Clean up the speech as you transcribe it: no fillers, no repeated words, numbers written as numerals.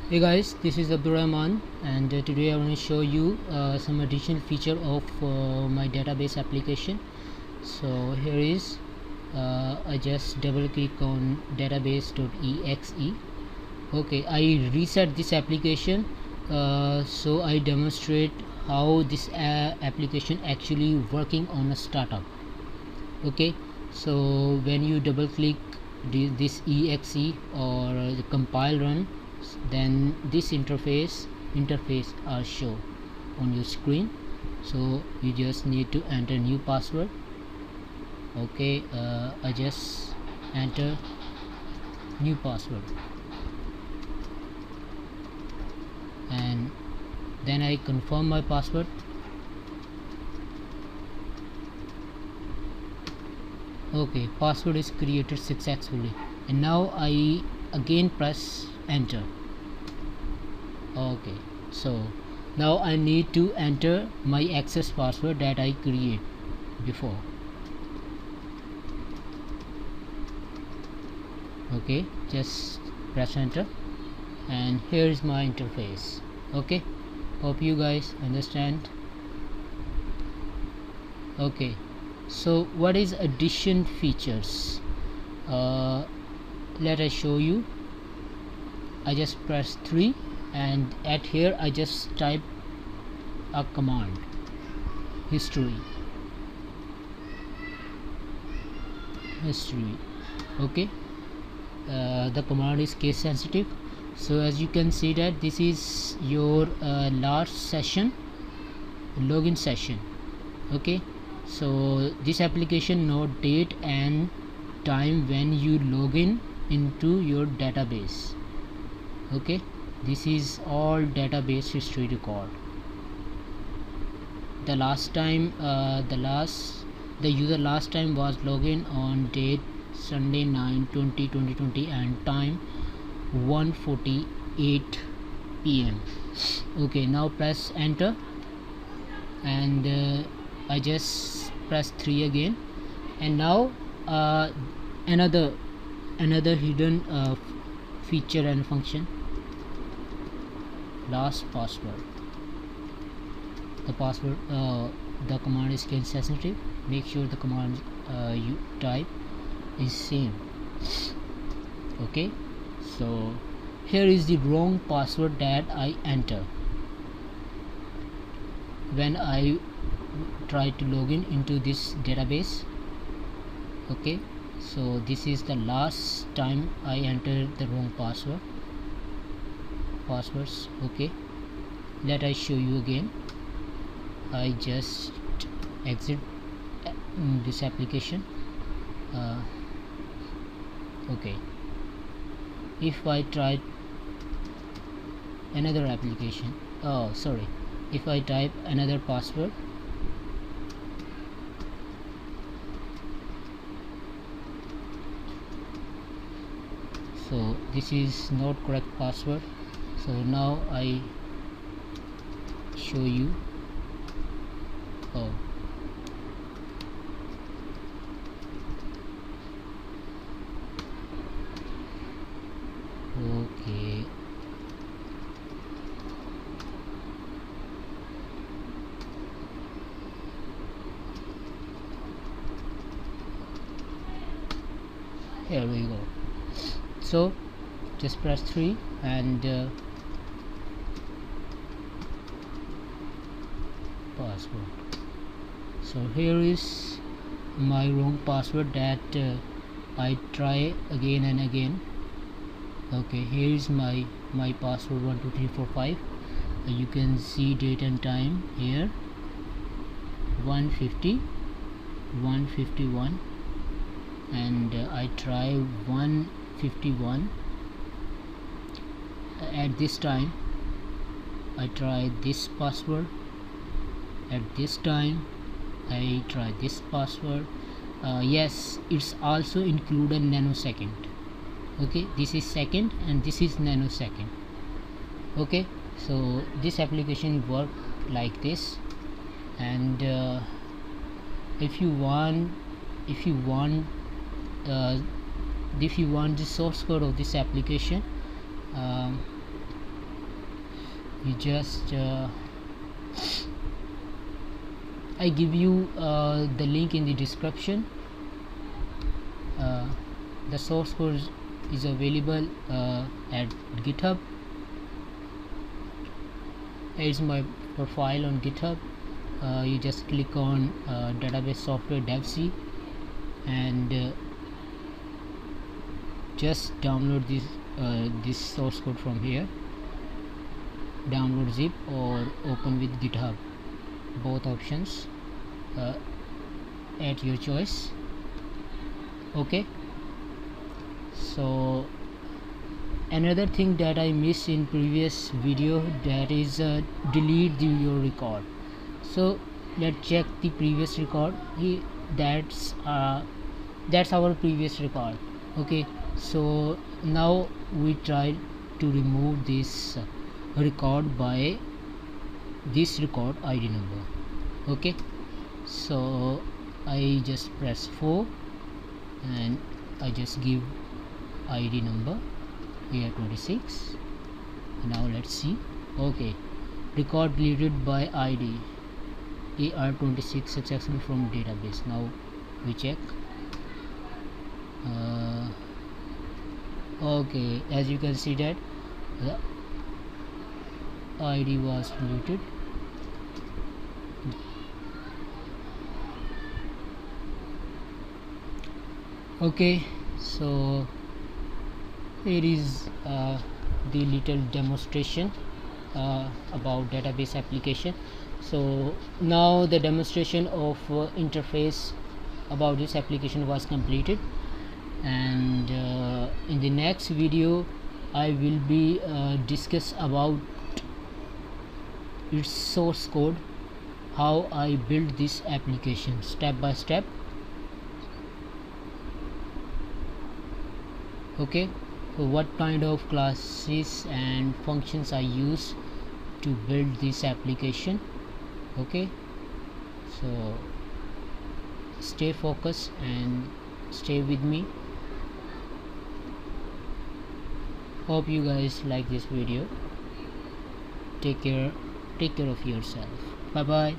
Hey guys, this is Abdurrahman, and today I want to show you some additional feature of my database application. So here is I just double click on database.exe. Okay, I reset this application so I demonstrate how this application actually working on a startup. Okay, so when you double click this exe or the compile run, then this interface are show on your screen. So you just need to enter new password. Okay, I just enter new password and then I confirm my password. Okay, password is created successfully, and now I again press enter. Okay, so now I need to enter my access password that I create before. Okay, just press enter and here is my interface. Okay, hope you guys understand. Okay, so what is addition features? Let us show you. I just press 3 and at here I just type a command, history. Okay, the command is case sensitive, so as you can see that this is your last session, login session. Okay, so this application note date and time when you log in into your database. Okay, this is all database history record. The last time the user last time was login on date Sunday 9/20/2020 and time 1:48 p.m. Okay, now press enter and I just press 3 again, and now another hidden feature and function, last password. The command is case sensitive. Make sure the command you type is same. Okay, so here is the wrong password that I enter when I try to log in into this database. Okay, so this is the last time I entered the wrong passwords. Okay, let I show you again. I just exit this application. Okay, if I try another application, if I type another password, so this is not correct password. So now I show you. Okay, here we go. So just press 3 and password. So here is my wrong password that I try again and again. Okay, here is my password 12345. You can see date and time here, 1:50, 1:51, and I try 1:51. At this time I try this password. At this time I try this password. Yes, it's also included nanosecond. Okay, this is second and this is nanosecond. Okay, so this application work like this, and if you want the source code of this application, you just I give you the link in the description. The source code is available at GitHub. Here's my profile on GitHub. You just click on database software devc and just download this source code from here. Download zip or open with GitHub, both options at your choice. Okay, so another thing that I missed in previous video, that is delete your record. So let's check the previous record. That's our previous record. Okay, so now we try to remove this record by this record ID number. Okay, so I just press 4 and I just give ID number here 26. Now let's see. Okay, record deleted by ID AR26 successful from database. Now we check. Okay, as you can see that the ID was deleted. Okay, so here is the little demonstration about database application. So now the demonstration of interface about this application was completed, and in the next video I will be discuss about its source code, how I build this application step by step. Okay, so what kind of classes and functions I use to build this application. Okay, so stay focused and stay with me. Hope you guys like this video. Take care of yourself. Bye bye.